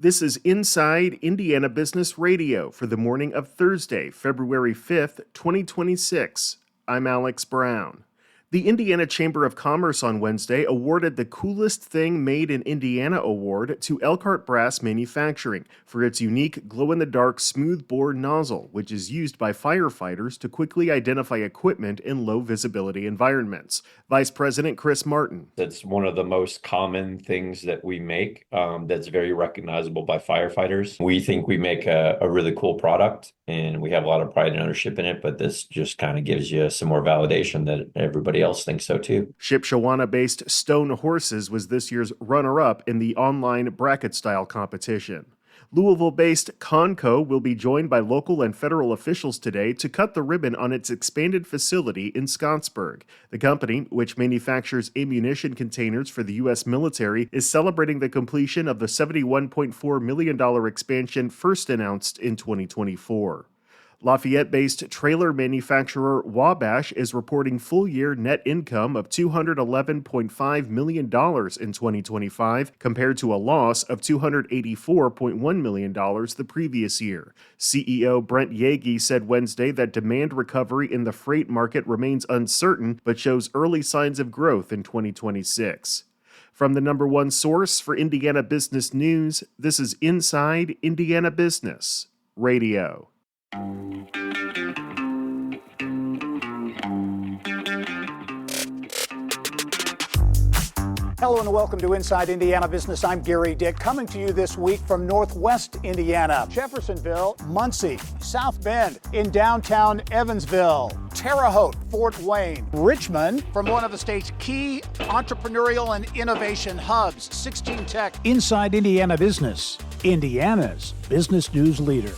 This is Inside Indiana Business Radio for the morning of Thursday, February 5th, 2026. I'm Alex Brown. The Indiana Chamber of Commerce on Wednesday awarded the Coolest Thing Made in Indiana Award to Elkhart Brass Manufacturing for its unique glow-in-the-dark smooth-bore nozzle, which is used by firefighters to quickly identify equipment in low-visibility environments. Vice President Chris Martin. It's one of the most common things that we make that's very recognizable by firefighters. We think we make a really cool product, and we have a lot of pride and ownership in it, but this just kind of gives you some more validation that everybody else thinks so too. Shipshewana-based Stone Horses was this year's runner-up in the online bracket-style competition. Louisville-based Conco will be joined by local and federal officials today to cut the ribbon on its expanded facility in Scottsburg. The company, which manufactures ammunition containers for the U.S. military, is celebrating the completion of the $71.4 million expansion first announced in 2024. Lafayette-based trailer manufacturer Wabash is reporting full-year net income of $211.5 million in 2025 compared to a loss of $284.1 million the previous year. CEO Brent Yeagy said Wednesday that demand recovery in the freight market remains uncertain but shows early signs of growth in 2026. From the number one source for Indiana business news, this is Inside Indiana Business Radio. Hello and welcome to Inside Indiana Business. I'm Gary Dick, coming to you this week from Northwest Indiana, Jeffersonville, Muncie, South Bend, in downtown Evansville, Terre Haute, Fort Wayne, Richmond, from one of the state's key entrepreneurial and innovation hubs, 16 Tech. Inside Indiana Business, Indiana's business news leader.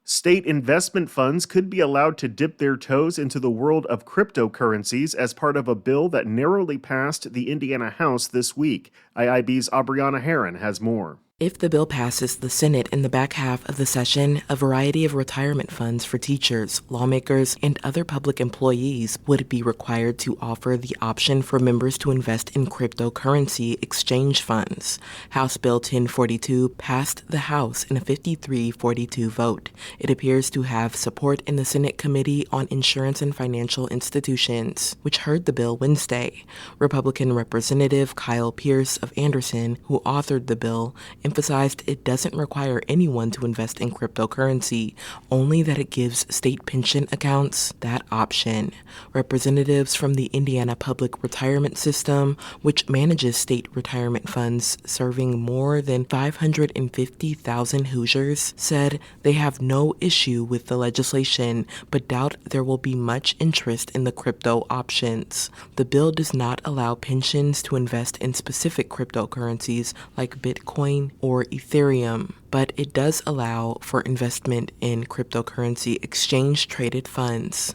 State investment funds could be allowed to dip their toes into the world of cryptocurrencies as part of a bill that narrowly passed the Indiana House this week. IIB's Aubriana Herron has more. If the bill passes the Senate in the back half of the session, a variety of retirement funds for teachers, lawmakers, and other public employees would be required to offer the option for members to invest in cryptocurrency exchange funds. House Bill 1042 passed the House in a 53-42 vote. It appears to have support in the Senate Committee on Insurance and Financial Institutions, which heard the bill Wednesday. Republican Representative Kyle Pierce of Anderson, who authored the bill, emphasized it doesn't require anyone to invest in cryptocurrency, only that it gives state pension accounts that option. Representatives from the Indiana Public Retirement System, which manages state retirement funds serving more than 550,000 Hoosiers, said they have no issue with the legislation, but doubt there will be much interest in the crypto options. The bill does not allow pensions to invest in specific cryptocurrencies like Bitcoin or Ethereum, but it does allow for investment in cryptocurrency exchange-traded funds.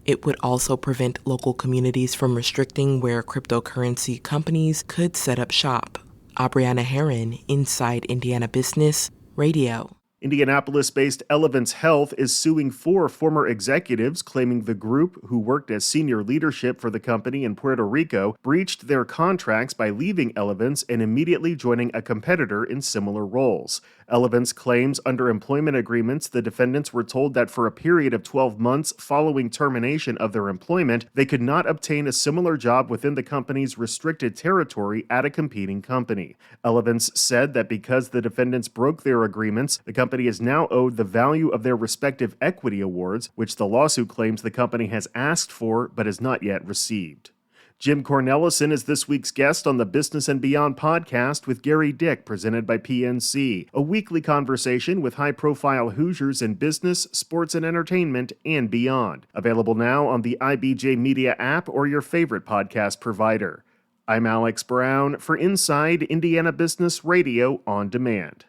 It would also prevent local communities from restricting where cryptocurrency companies could set up shop. Aubriana Herron, Inside Indiana Business Radio. Indianapolis-based Elevance Health is suing 4 former executives, claiming the group, who worked as senior leadership for the company in Puerto Rico, breached their contracts by leaving Elevance and immediately joining a competitor in similar roles. Elevance claims under employment agreements, the defendants were told that for a period of 12 months following termination of their employment, they could not obtain a similar job within the company's restricted territory at a competing company. Elevance said that because the defendants broke their agreements, the company is now owed the value of their respective equity awards, which the lawsuit claims the company has asked for but has not yet received. Jim Cornelison is this week's guest on the Business and Beyond podcast with Gary Dick, presented by PNC, a weekly conversation with high-profile Hoosiers in business, sports, and entertainment, and beyond. Available now on the IBJ Media app or your favorite podcast provider. I'm Alex Brown for Inside Indiana Business Radio on Demand.